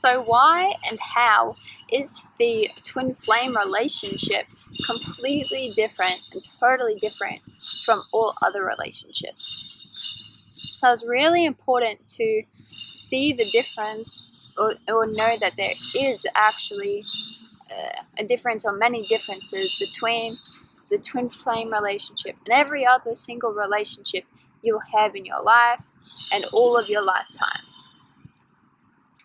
So why and how is the twin flame relationship completely different and totally different from all other relationships? So it's really important to see the difference or know that there is actually a difference or many differences between the twin flame relationship and every other single relationship you'll have in your life and all of your lifetimes.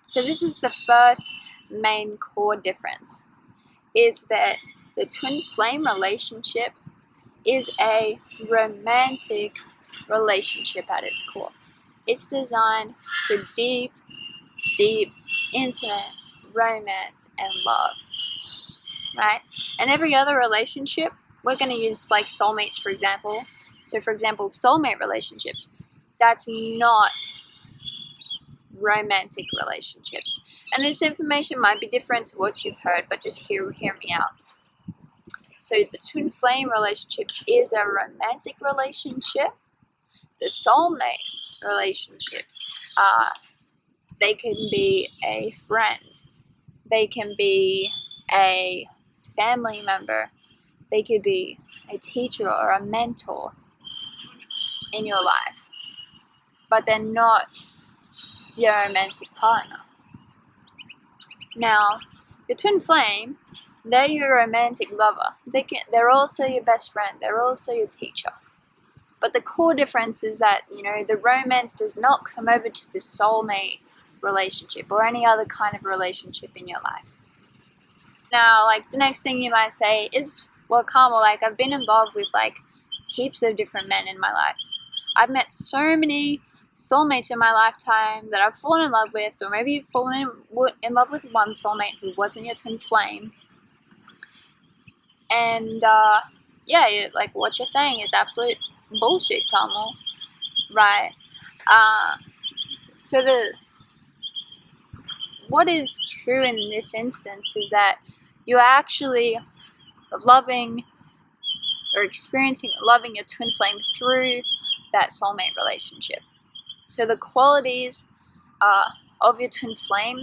So this is the first main core difference, is that the twin flame relationship is a romantic relationship at its core. It's designed for deep, intimate romance and love, right? And every other relationship, we're going to use like soulmates, for example. So for example, soulmate relationships, that's not romantic relationships. And this information might be different to what you've heard, but just hear me out. So the twin flame relationship is a romantic relationship. The soulmate relationship, they can be a friend, they can be a family member, they could be a teacher or a mentor in your life, but they're not your romantic partner. Now, your twin flame, they're your romantic lover. They're also your best friend. They're also your teacher. But the core difference is that, the romance does not come over to the soulmate relationship or any other kind of relationship in your life. Now, like, the next thing you might say is, well, Carmel, like, I've been in love with, like, heaps of different men in my life. I've met so many soulmates in my lifetime that I've fallen in love with, or maybe you've fallen in love with one soulmate who wasn't your twin flame. And, like, what you're saying is absolute bullshit, Carmel. Right. So what is true in this instance is that you're actually loving your twin flame through that soulmate relationship. So the qualities of your twin flame,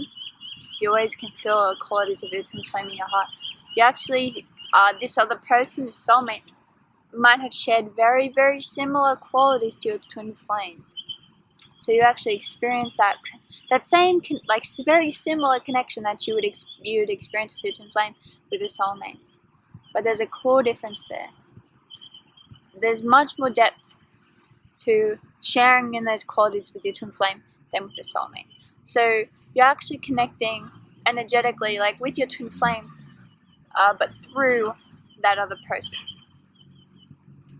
you always can feel the qualities of your twin flame in your heart. You actually, this other person, this soulmate, might have shared very, very similar qualities to your twin flame. So you actually experience that same, very similar connection that you would experience with your twin flame with a soulmate. But there's a core difference there. There's much more depth to sharing in those qualities with your twin flame than with the soulmate. So you're actually connecting energetically, like with your twin flame, but through that other person.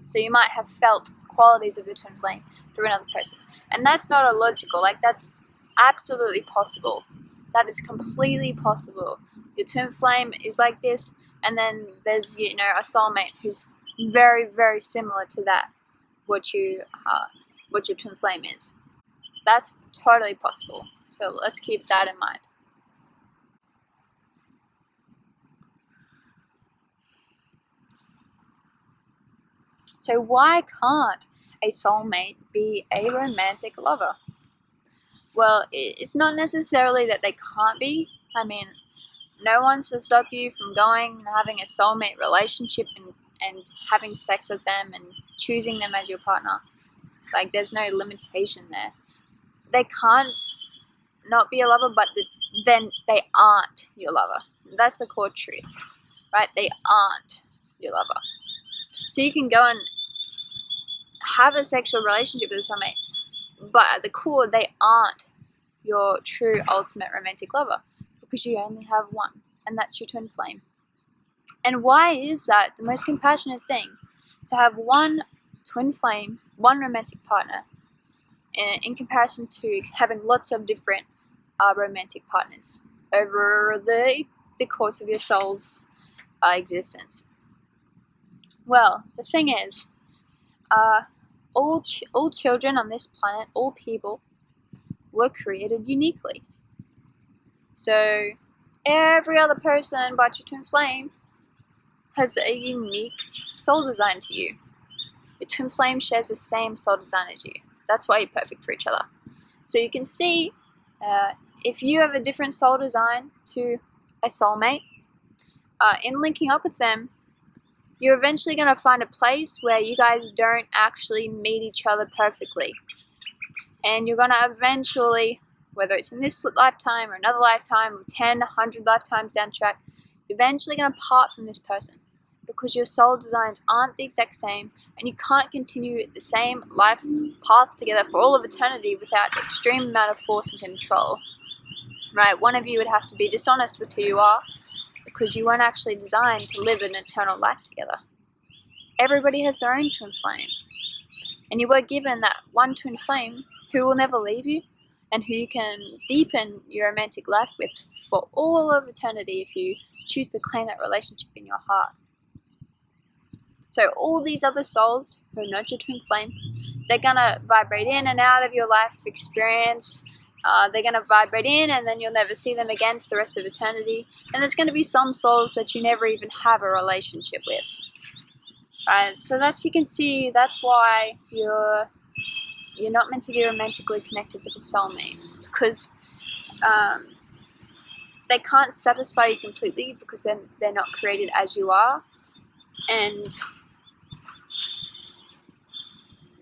So you might have felt qualities of your twin flame through another person. And that's not illogical, like that's absolutely possible. That is completely possible. Your twin flame is like this, and then there's, a soulmate who's very, very similar to that, what your twin flame is. That's totally possible. So let's keep that in mind. So why can't a soulmate be a romantic lover? Well, it's not necessarily that they can't be. I mean, no one's to stop you from going and having a soulmate relationship and having sex with them and choosing them as your partner. Like, there's no limitation there. They can't not be a lover, but then they aren't your lover. That's the core truth, right? They aren't your lover. So you can go and have a sexual relationship with a soulmate, but at the core, they aren't your true ultimate romantic lover, because you only have one, and that's your twin flame. And why is that the most compassionate thing? To have one twin flame, one romantic partner, in comparison to having lots of different romantic partners over the course of your soul's existence. Well, the thing is, all children on this planet, all people, were created uniquely. So every other person but your twin flame has a unique soul design to you. Your twin flame shares the same soul design as you. That's why you're perfect for each other. So you can see if you have a different soul design to a soulmate, in linking up with them, you're eventually going to find a place where you guys don't actually meet each other perfectly. And you're going to eventually, whether it's in this lifetime or another lifetime or 10, 100 lifetimes down the track, you're eventually going to part from this person because your soul designs aren't the exact same, and you can't continue the same life path together for all of eternity without extreme amount of force and control. Right? One of you would have to be dishonest with who you are because you weren't actually designed to live an eternal life together. Everybody has their own twin flame, and you were given that one twin flame who will never leave you and who you can deepen your romantic life with for all of eternity if you choose to claim that relationship in your heart. So all these other souls who are not your twin flame, they're going to vibrate in and out of your life experience. They're going to vibrate in and then you'll never see them again for the rest of eternity. And there's going to be some souls that you never even have a relationship with. Right? So you can see that's why you're not meant to be romantically connected with a soulmate, because they can't satisfy you completely because then they're not created as you are, and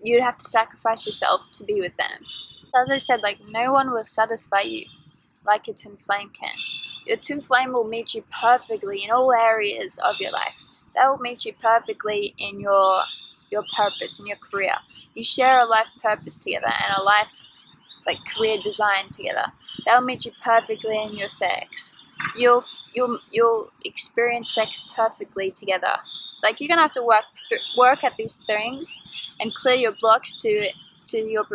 you'd have to sacrifice yourself to be with them. As I said, no one will satisfy you like your twin flame can. Your twin flame will meet you perfectly in all areas of your life. They will meet you perfectly in your purpose, in your career. You share a life purpose together and a life career design together. They'll meet you perfectly in your sex. You'll experience sex perfectly together. You're gonna have to work at these things and clear your blocks to your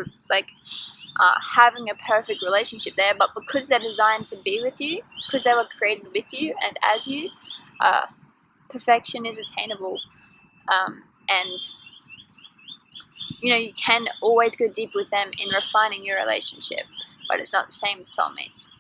having a perfect relationship there. But because they're designed to be with you, because they were created with you and as you, perfection is attainable, and you can always go deep with them in refining your relationship, but it's not the same as soulmates.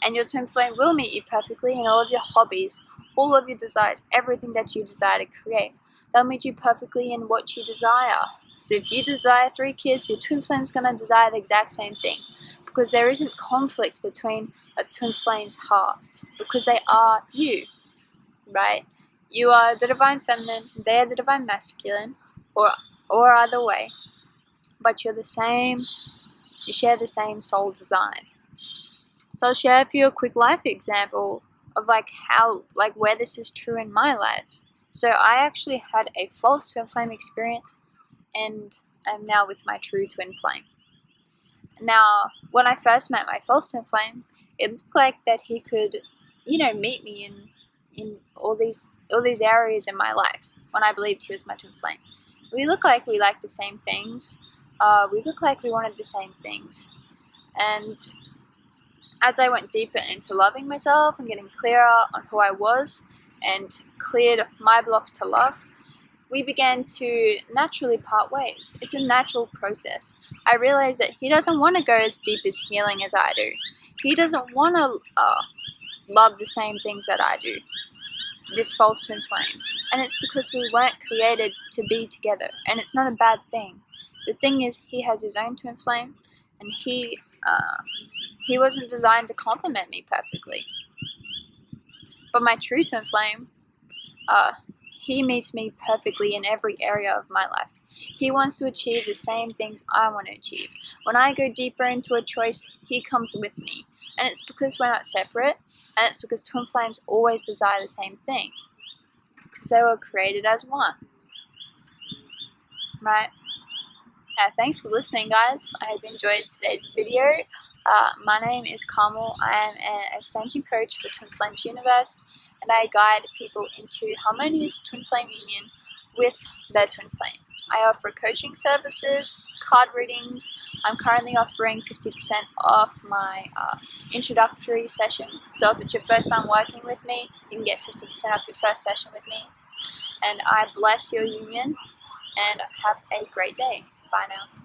And your twin flame will meet you perfectly in all of your hobbies, all of your desires, everything that you desire to create. They'll meet you perfectly in what you desire. So if you desire 3 kids, your twin flame's going to desire the exact same thing, because there isn't conflict between a twin flame's heart, because they are you, right? You are the divine feminine, they are the divine masculine, or either way, but you're the same. You share the same soul design. So I'll share with you a quick life example of where this is true in my life. So I actually had a false twin flame experience, and I'm now with my true twin flame. Now, when I first met my false twin flame, it looked like that he could, meet me in all these areas in my life when I believed he was my twin flame. We look like we liked the same things. We look like we wanted the same things. And as I went deeper into loving myself and getting clearer on who I was and cleared my blocks to love, we began to naturally part ways. It's a natural process. I realized that he doesn't want to go as deep as healing as I do. He doesn't want to love the same things that I do, this false twin flame. And it's because we weren't created to be together. And it's not a bad thing. The thing is, he has his own twin flame, and he wasn't designed to complement me perfectly. But my true twin flame, he meets me perfectly in every area of my life. He wants to achieve the same things I want to achieve. When I go deeper into a choice, he comes with me. And it's because we're not separate, and it's because twin flames always desire the same thing, because they were created as one. Right? Thanks for listening, guys. I hope you enjoyed today's video. My name is Carmel. I am an Ascension Coach for Twin Flames Universe, and I guide people into harmonious twin flame union with their twin flame. I offer coaching services, card readings. I'm currently offering 50% off my introductory session. So if it's your first time working with me, you can get 50% off your first session with me. And I bless your union, and have a great day. Bye now.